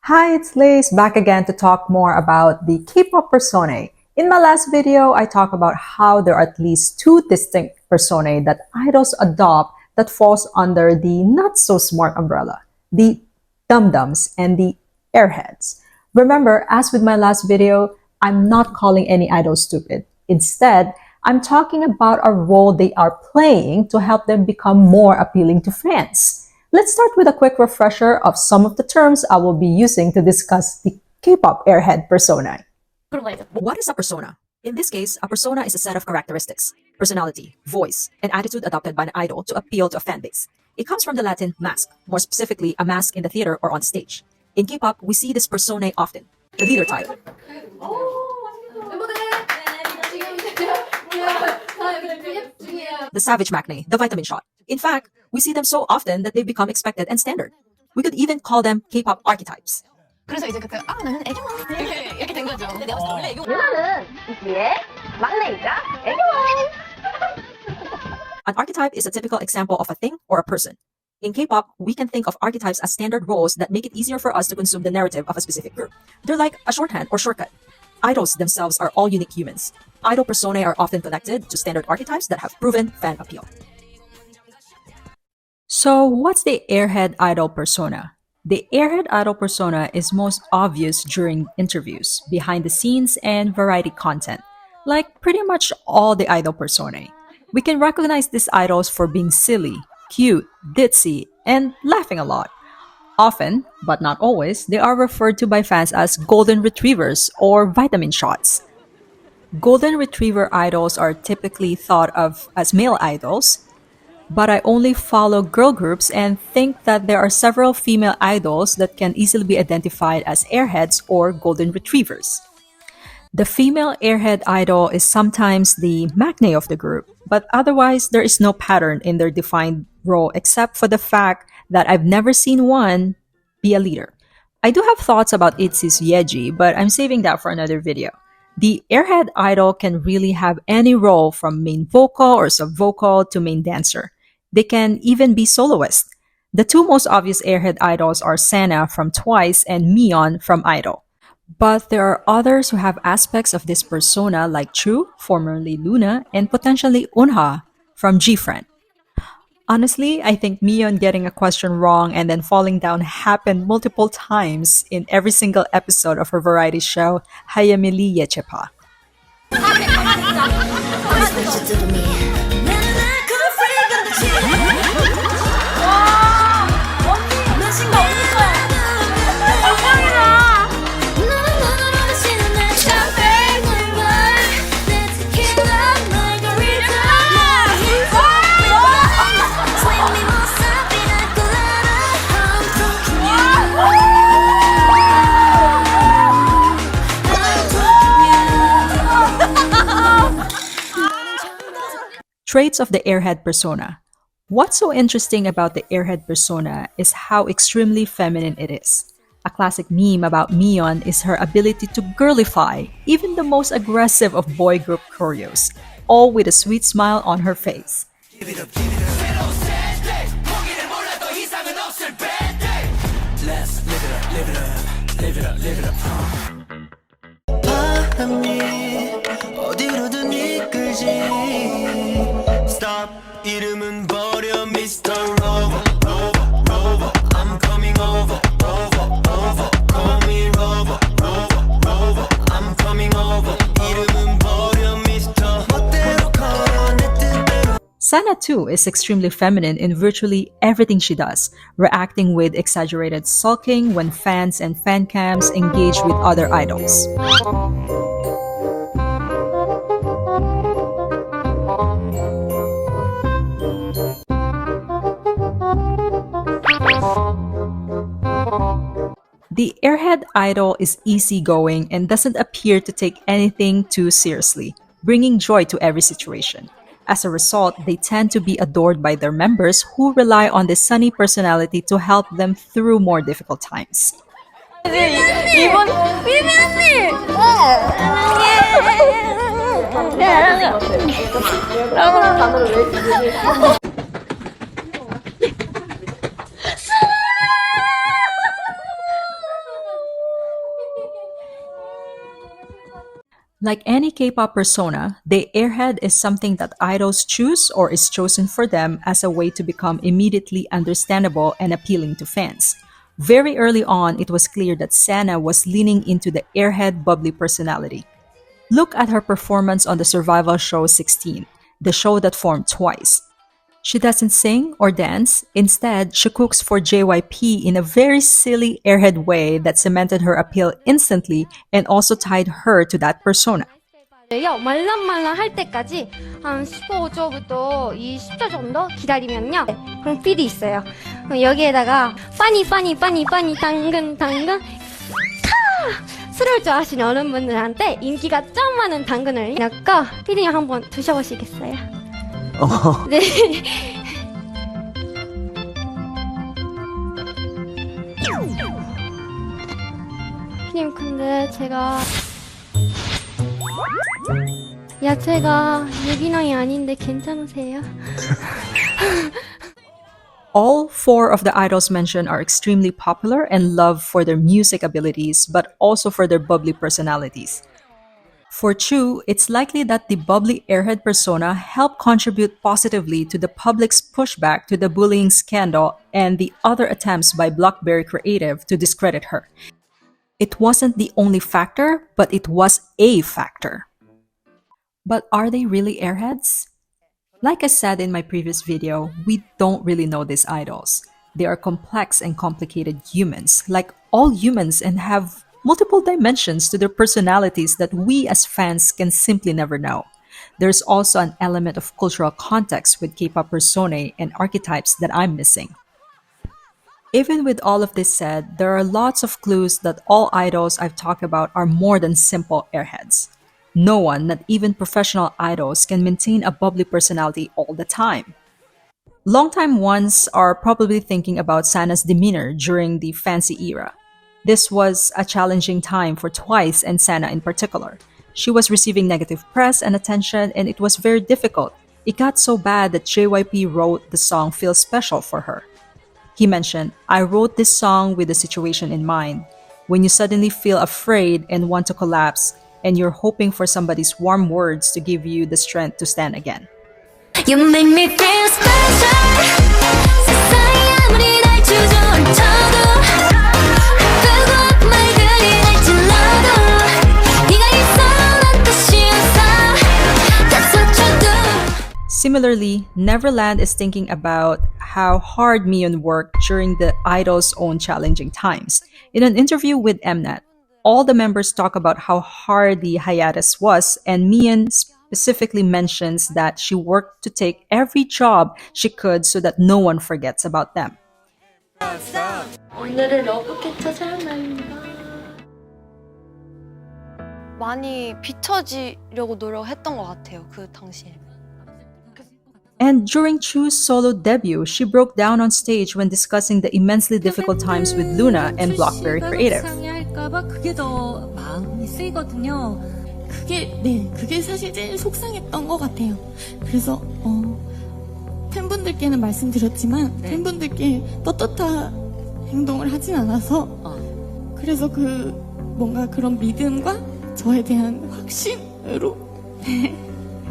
Hi, it's Lace back again to talk more about the K-pop personae. In my last video, I talked about how there are at least two distinct personae that idols adopt that falls under the not-so-smart umbrella, the dum-dums and the airheads. Remember, as with my last video, I'm not calling any idol stupid. Instead, I'm talking about a role they are playing to help them become more appealing to fans. Let's start with a quick refresher of some of the terms I will be using to discuss the K-pop airhead persona. What is a persona? In this case, a persona is a set of characteristics, personality, voice, and attitude adopted by an idol to appeal to a fan base. It comes from the Latin mask, more specifically a mask in the theater or on stage. In K-pop, we see this personae often. The leader type, the savage maknae, the vitamin shot. In fact, we see them so often that they've become expected and standard. We could even call them K-pop archetypes. 그래서 이제 그때 나는 애교만 이렇게 된 거죠. 근데 내가 원래 애교 누나는 이기의 막내이자 애교왕. An archetype is a typical example of a thing or a person. In K-pop, we can think of archetypes as standard roles that make it easier for us to consume the narrative of a specific group. They're like a shorthand or shortcut. Idols themselves are all unique humans. Idol personae are often connected to standard archetypes that have proven fan appeal. So, what's the airhead idol persona? The airhead idol persona is most obvious during interviews, behind the scenes, and variety content, like pretty much all the idol personae. We can recognize these idols for being silly, cute, ditzy, and laughing a lot. Often, but not always, they are referred to by fans as golden retrievers or vitamin shots. Golden retriever idols are typically thought of as male idols, but I only follow girl groups and think that there are several female idols that can easily be identified as airheads or golden retrievers. The female airhead idol is sometimes the maknae of the group, but otherwise there is no pattern in their defined role except for the fact that I've never seen one be a leader. I do have thoughts about ITZY's Yeji, but I'm saving that for another video. The airhead idol can really have any role from main vocal or sub-vocal to main dancer. They can even be soloists. The two most obvious airhead idols are Sana from Twice and Miyeon from Idol. But there are others who have aspects of this persona like Chuu, formerly Luna, and potentially Unha from G-Friend. Honestly, I think Miyeon getting a question wrong and then falling down happened multiple times in every single episode of her variety show, Hayamili Yechepa. Traits of the airhead persona. What's so interesting about the airhead persona is how extremely feminine it is. A classic meme about Miyeon is her ability to girlify even the most aggressive of boy group choreos, all with a sweet smile on her face. Stop, 이름은 버려 Mr. Rover, Rover, Rover. I'm coming over, over, over. Call me Rover, Rover, Rover. I'm coming over. 이름은 버려 Mr. 멋대로 걸어 내 뜻대로. Sana too is extremely feminine in virtually everything she does, reacting with exaggerated sulking when fans and fan cams engage with other idols. The airhead idol is easygoing and doesn't appear to take anything too seriously, bringing joy to every situation. As a result, they tend to be adored by their members who rely on this sunny personality to help them through more difficult times. 이번 언니. Like any K-pop persona, the airhead is something that idols choose or is chosen for them as a way to become immediately understandable and appealing to fans. Very early on, it was clear that Sana was leaning into the airhead bubbly personality. Look at her performance on the survival show 16, the show that formed twice. She doesn't sing or dance. Instead, she cooks for JYP in a very silly airhead way that cemented her appeal instantly and also tied her to that persona. 말랑말랑 할 때까지 한 15초부터 20초 정도 기다리면요. 그럼 필이 있어요. 그럼 여기에다가 빠니 당근 스러울 줄 아시는 어른분들한테 인기가 짱 많은 당근을 넣고 피디님 한번 드셔보시겠어요? 네. 피디님 근데 제가 야채가 유기농이 아닌데 괜찮으세요? All four of the idols mentioned are extremely popular and loved for their music abilities, but also for their bubbly personalities. For Chuu, it's likely that the bubbly airhead persona helped contribute positively to the public's pushback to the bullying scandal and the other attempts by Blockberry Creative to discredit her. It wasn't the only factor, but it was a factor. But are they really airheads? Like I said in my previous video, we don't really know these idols. They are complex and complicated humans, like all humans, and have multiple dimensions to their personalities that we as fans can simply never know. There's also an element of cultural context with K-pop personae and archetypes that I'm missing. Even with all of this said, there are lots of clues that all idols I've talked about are more than simple airheads. No one, not even professional idols, can maintain a bubbly personality all the time. Longtime ones are probably thinking about Sana's demeanor during the fancy era. This was a challenging time for Twice and Sana in particular. She was receiving negative press and attention, and it was very difficult. It got so bad that JYP wrote the song Feel Special for her. He mentioned, I wrote this song with the situation in mind. When you suddenly feel afraid and want to collapse, and you're hoping for somebody's warm words to give you the strength to stand again. You make me feel special. 세상이 아무리 날 주저앉혀도 그곳 말들이 날 찔러도 네가 있어 난 뜻이었어. That's what you do. Similarly, Neverland is thinking about how hard Miyeon worked during the idol's own challenging times. In an interview with Mnet, all the members talk about how hard the hiatus was, and Miyeon specifically mentions that she worked to take every job she could so that no one forgets about them. 오늘은 러브캐쳐 사랑합니다. 많이 비춰지려고 노력했던 것 같아요. 그 당시에. And during Chuu's solo debut, she broke down on stage when discussing the immensely difficult times with Luna and Blockberry Creative. 할까봐 그게 더 마음이 쓰이거든요. 그게 사실 제일 속상했던 것 같아요. 그래서 팬분들께는 말씀드렸지만 팬분들께 떳떳한 행동을 하진 않아서 그래서 뭔가 그런 믿음과 저에 대한 확신으로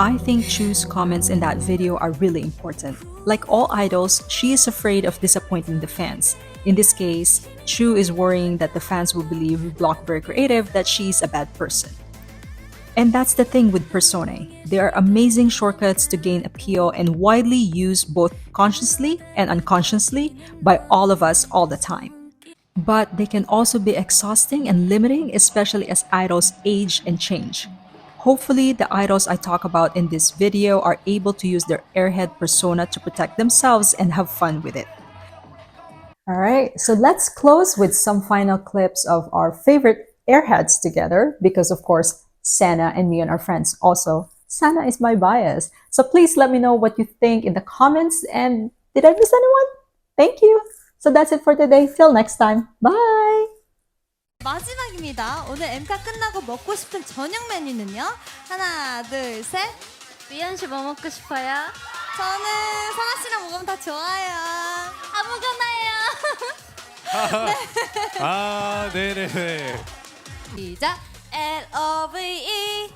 I think Chuu's comments in that video are really important. Like all idols, she is afraid of disappointing the fans. In this case, Chuu is worrying that the fans will believe Blockberry Creative that she's a bad person. And that's the thing with personae. They are amazing shortcuts to gain appeal and widely used both consciously and unconsciously by all of us all the time. But they can also be exhausting and limiting, especially as idols age and change. Hopefully, the idols I talk about in this video are able to use their airhead persona to protect themselves and have fun with it. Alright, so let's close with some final clips of our favorite airheads together because of course, Sana and Miyeon are friends also. Sana is my bias. So please let me know what you think in the comments, and did I miss anyone? Thank you! So that's it for today. Till next time. Bye! 마지막입니다. 오늘 엠카 끝나고 먹고 싶은 저녁 메뉴는요? 하나, 둘, 셋. 미연 씨 뭐 먹고 싶어요? 저는 선아 씨랑 먹으면 다 좋아요. 아무거나요. 아, 네네네. 시작. LOVE